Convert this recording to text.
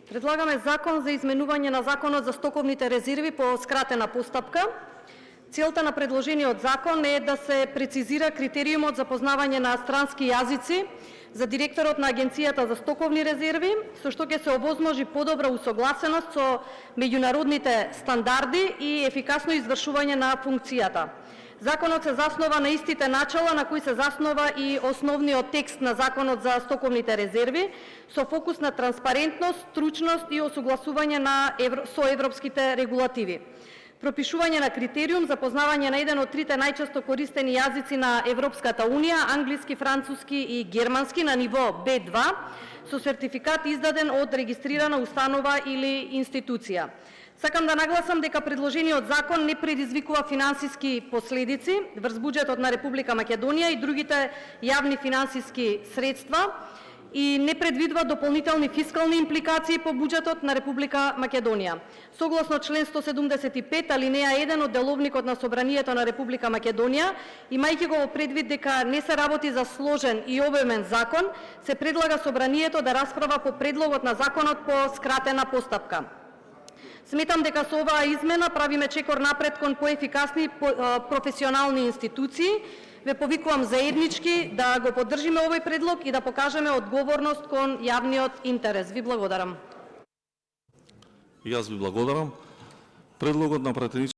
Предлагаме закон за изменување на Законот за стоковните резерви по скратена постапка. Целта на предложениот закон е да се прецизира критериумот за познавање на странски јазици за директорот на Агенцијата за стоковни резерви, со што ќе се овозможи подобра усогласеност со меѓународните стандарди и ефикасно извршување на функцијата. Законот се заснова на истите начала на кои се заснова и основниот текст на Законот за стоковните резерви, со фокус на транспарентност, стручност и осогласување со европските регулативи. Пропишување на критериум за познавање на еден од трите најчесто користени јазици на Европската Унија, англиски, француски и германски на ниво B2, со сертификат издаден од регистрирана установа или институција. Сакам да нагласам дека предложениот закон не предизвикува финансиски последици врз буџетот на Република Македонија и другите јавни финансиски средства и не предвидува дополнителни фискални импликации по буџетот на Република Македонија. Согласно член 175 алинеја 1 од Деловникот на Собранието на Република Македонија, имајќи го во предвид дека не се работи за сложен и обемен закон, се предлага Собранието да расправа по предлогот на законот по скратена постапка. Сметам дека со оваа измена правиме чекор напред кон поефикасни професионални институции. Ве повикувам заеднички да го поддржиме овој предлог и да покажеме одговорност кон јавниот интерес. Ви благодарам. И јас ви благодарам. Предлогот на пратеници